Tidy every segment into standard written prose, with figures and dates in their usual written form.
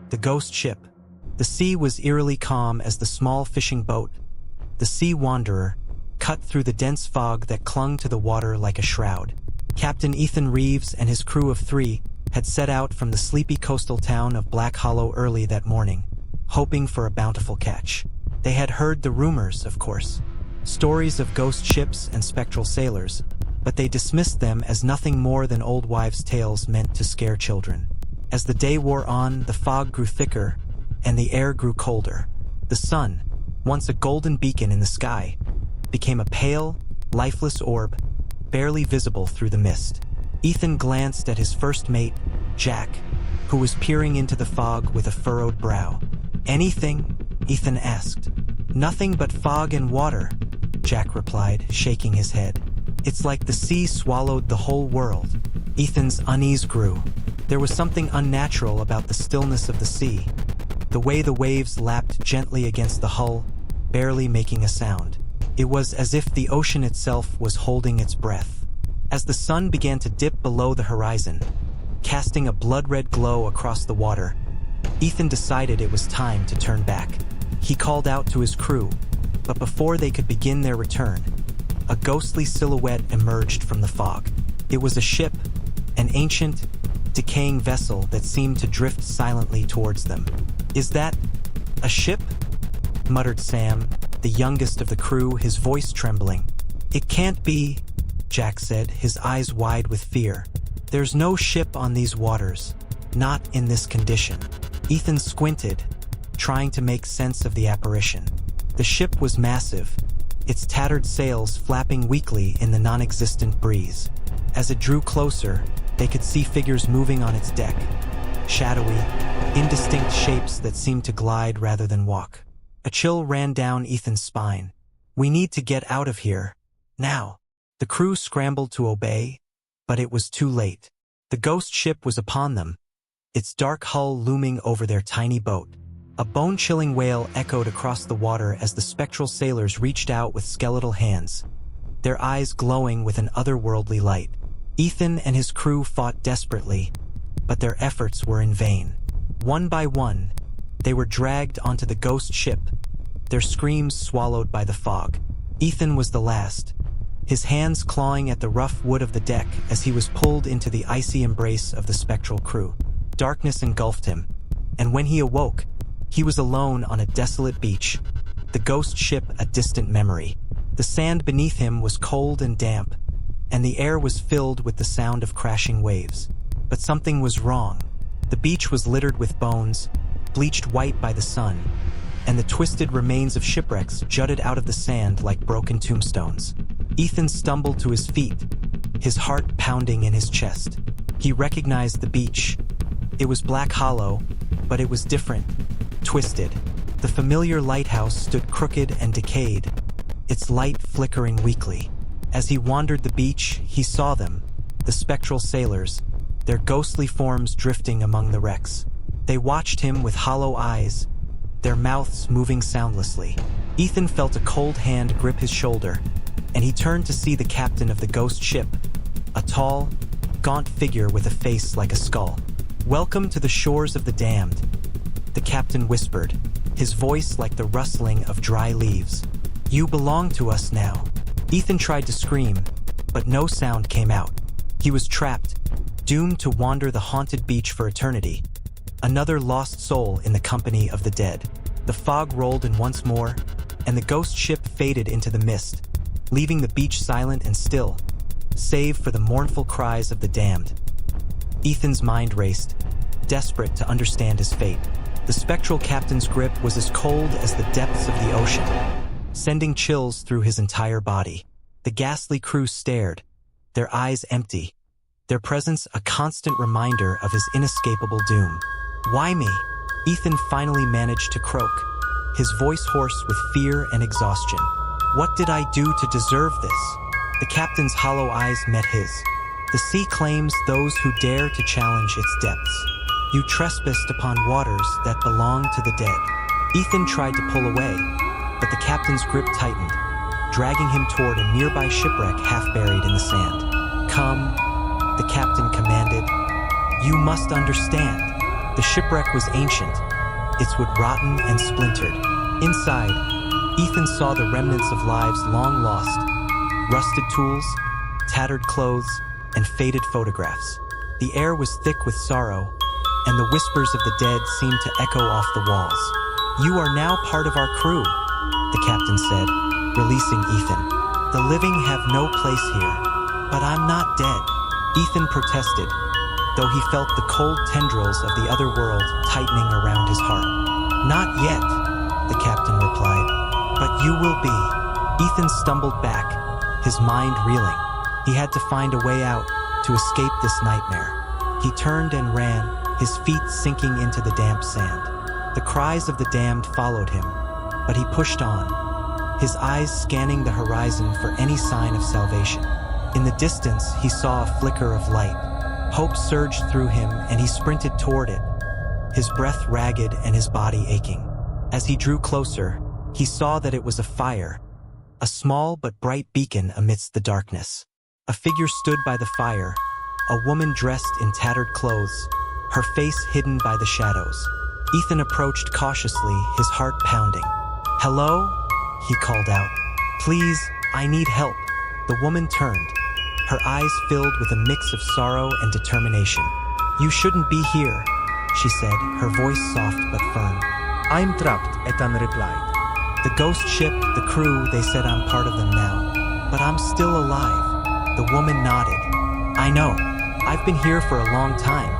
The ghost ship. The sea was eerily calm as the small fishing boat, the Sea Wanderer, cut through the dense fog that clung to the water like a shroud. Captain Ethan Reeves and his crew of 3 had set out from the sleepy coastal town of Black Hollow early that morning, hoping for a bountiful catch. They had heard the rumors, of course, stories of ghost ships and spectral sailors, but they dismissed them as nothing more than old wives' tales meant to scare children. As the day wore on, the fog grew thicker, and the air grew colder. The sun, once a golden beacon in the sky, became a pale, lifeless orb, barely visible through the mist. Ethan glanced at his first mate, Jack, who was peering into the fog with a furrowed brow. "Anything?" Ethan asked. "Nothing but fog and water," Jack replied, shaking his head. "It's like the sea swallowed the whole world." Ethan's unease grew. There was something unnatural about the stillness of the sea, the way the waves lapped gently against the hull, barely making a sound. It was as if the ocean itself was holding its breath. As the sun began to dip below the horizon, casting a blood-red glow across the water, Ethan decided it was time to turn back. He called out to his crew, but before they could begin their return, a ghostly silhouette emerged from the fog. It was a ship, an ancient, decaying vessel that seemed to drift silently towards them. "Is that a ship?" muttered Sam, the youngest of the crew, his voice trembling. "It can't be," Jack said, his eyes wide with fear. "There's no ship on these waters, not in this condition." Ethan squinted, trying to make sense of the apparition. The ship was massive, its tattered sails flapping weakly in the non-existent breeze. As it drew closer, they could see figures moving on its deck, shadowy, indistinct shapes that seemed to glide rather than walk. A chill ran down Ethan's spine. "We need to get out of here, now." The crew scrambled to obey, but it was too late. The ghost ship was upon them, its dark hull looming over their tiny boat. A bone-chilling wail echoed across the water as the spectral sailors reached out with skeletal hands, their eyes glowing with an otherworldly light. Ethan and his crew fought desperately, but their efforts were in vain. One by one, they were dragged onto the ghost ship, their screams swallowed by the fog. Ethan was the last, his hands clawing at the rough wood of the deck as he was pulled into the icy embrace of the spectral crew. Darkness engulfed him, and when he awoke, he was alone on a desolate beach, the ghost ship a distant memory. The sand beneath him was cold and damp, and the air was filled with the sound of crashing waves. But something was wrong. The beach was littered with bones, bleached white by the sun, and the twisted remains of shipwrecks jutted out of the sand like broken tombstones. Ethan stumbled to his feet, his heart pounding in his chest. He recognized the beach. It was Black Hollow, but it was different, twisted. The familiar lighthouse stood crooked and decayed, its light flickering weakly. As he wandered the beach, he saw them, the spectral sailors, their ghostly forms drifting among the wrecks. They watched him with hollow eyes, their mouths moving soundlessly. Ethan felt a cold hand grip his shoulder, and he turned to see the captain of the ghost ship, a tall, gaunt figure with a face like a skull. "Welcome to the shores of the damned," the captain whispered, his voice like the rustling of dry leaves. "You belong to us now." Ethan tried to scream, but no sound came out. He was trapped, doomed to wander the haunted beach for eternity, another lost soul in the company of the dead. The fog rolled in once more, and the ghost ship faded into the mist, leaving the beach silent and still, save for the mournful cries of the damned. Ethan's mind raced, desperate to understand his fate. The spectral captain's grip was as cold as the depths of the ocean, sending chills through his entire body. The ghastly crew stared, their eyes empty, their presence a constant reminder of his inescapable doom. "Why me?" Ethan finally managed to croak, his voice hoarse with fear and exhaustion. "What did I do to deserve this?" The captain's hollow eyes met his. "The sea claims those who dare to challenge its depths. You trespassed upon waters that belong to the dead." Ethan tried to pull away, but the captain's grip tightened, dragging him toward a nearby shipwreck half buried in the sand. "Come," the captain commanded. "You must understand. The shipwreck was ancient, its wood rotten and splintered. Inside, Ethan saw the remnants of lives long lost, rusted tools, tattered clothes, and faded photographs. The air was thick with sorrow, and the whispers of the dead seemed to echo off the walls. "You are now part of our crew," the captain said, releasing Ethan. "The living have no place here." "But I'm not dead," Ethan protested, though he felt the cold tendrils of the other world tightening around his heart. "Not yet," the captain replied, "but you will be." Ethan stumbled back, his mind reeling. He had to find a way out, to escape this nightmare. He turned and ran, his feet sinking into the damp sand. The cries of the damned followed him, but he pushed on, his eyes scanning the horizon for any sign of salvation. In the distance, he saw a flicker of light. Hope surged through him, and he sprinted toward it, his breath ragged and his body aching. As he drew closer, he saw that it was a fire, a small but bright beacon amidst the darkness. A figure stood by the fire, a woman dressed in tattered clothes, her face hidden by the shadows. Ethan approached cautiously, his heart pounding. "Hello?" he called out. "Please, I need help." The woman turned, her eyes filled with a mix of sorrow and determination. "You shouldn't be here," she said, her voice soft but firm. "I'm trapped," Ethan replied. "The ghost ship, the crew, they said I'm part of them now. But I'm still alive." The woman nodded. "I know. I've been here for a long time,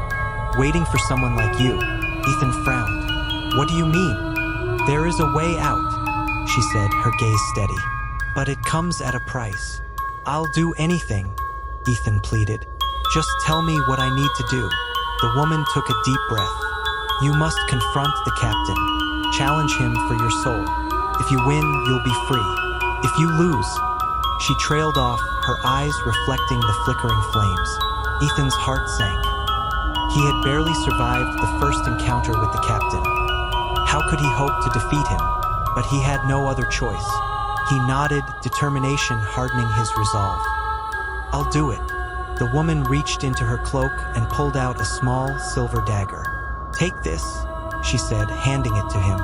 waiting for someone like you." Ethan frowned. "What do you mean?" "There is a way out," she said, her gaze steady. "But it comes at a price." "I'll do anything," Ethan pleaded. "Just tell me what I need to do." The woman took a deep breath. "You must confront the captain. Challenge him for your soul. If you win, you'll be free. If you lose..." She trailed off, her eyes reflecting the flickering flames. Ethan's heart sank. He had barely survived the first encounter with the captain. How could he hope to defeat him? But he had no other choice. He nodded, determination hardening his resolve. "I'll do it." The woman reached into her cloak and pulled out a small silver dagger. "Take this," she said, handing it to him.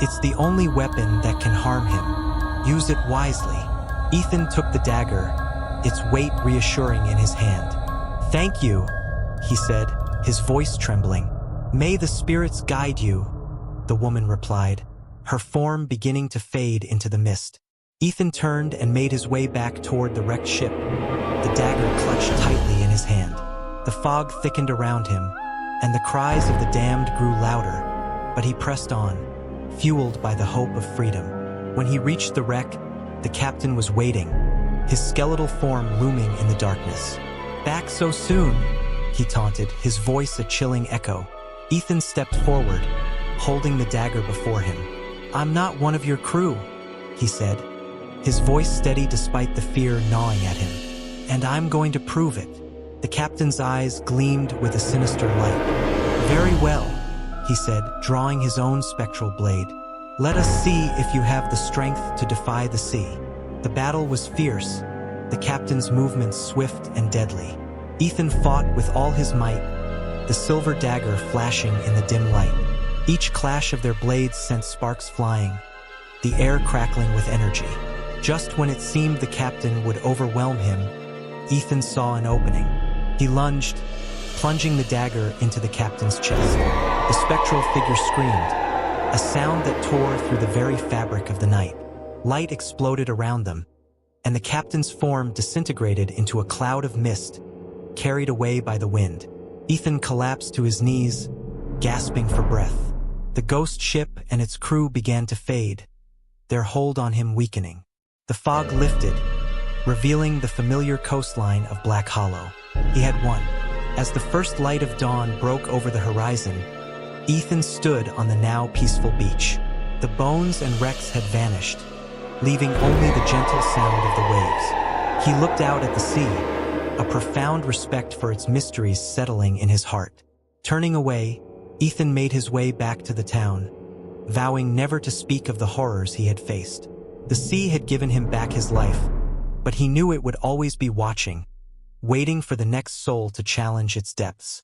"It's the only weapon that can harm him. Use it wisely." Ethan took the dagger, its weight reassuring in his hand. "Thank you," he said, his voice trembling. "May the spirits guide you," the woman replied, her form beginning to fade into the mist. Ethan turned and made his way back toward the wrecked ship, the dagger clutched tightly in his hand. The fog thickened around him, and the cries of the damned grew louder, but he pressed on, fueled by the hope of freedom. When he reached the wreck, the captain was waiting, his skeletal form looming in the darkness. "Back so soon?" he taunted, his voice a chilling echo. Ethan stepped forward, holding the dagger before him. "I'm not one of your crew," he said, his voice steady despite the fear gnawing at him. "And I'm going to prove it." The captain's eyes gleamed with a sinister light. "Very well," he said, drawing his own spectral blade. "Let us see if you have the strength to defy the sea." The battle was fierce, the captain's movements swift and deadly. Ethan fought with all his might, the silver dagger flashing in the dim light. Each clash of their blades sent sparks flying, the air crackling with energy. Just when it seemed the captain would overwhelm him, Ethan saw an opening. He lunged, plunging the dagger into the captain's chest. The spectral figure screamed, a sound that tore through the very fabric of the night. Light exploded around them, and the captain's form disintegrated into a cloud of mist, carried away by the wind. Ethan collapsed to his knees, gasping for breath. The ghost ship and its crew began to fade, their hold on him weakening. The fog lifted, revealing the familiar coastline of Black Hollow. He had won. As the first light of dawn broke over the horizon, Ethan stood on the now peaceful beach. The bones and wrecks had vanished, leaving only the gentle sound of the waves. He looked out at the sea, a profound respect for its mysteries settling in his heart. Turning away, Ethan made his way back to the town, vowing never to speak of the horrors he had faced. The sea had given him back his life, but he knew it would always be watching, waiting for the next soul to challenge its depths.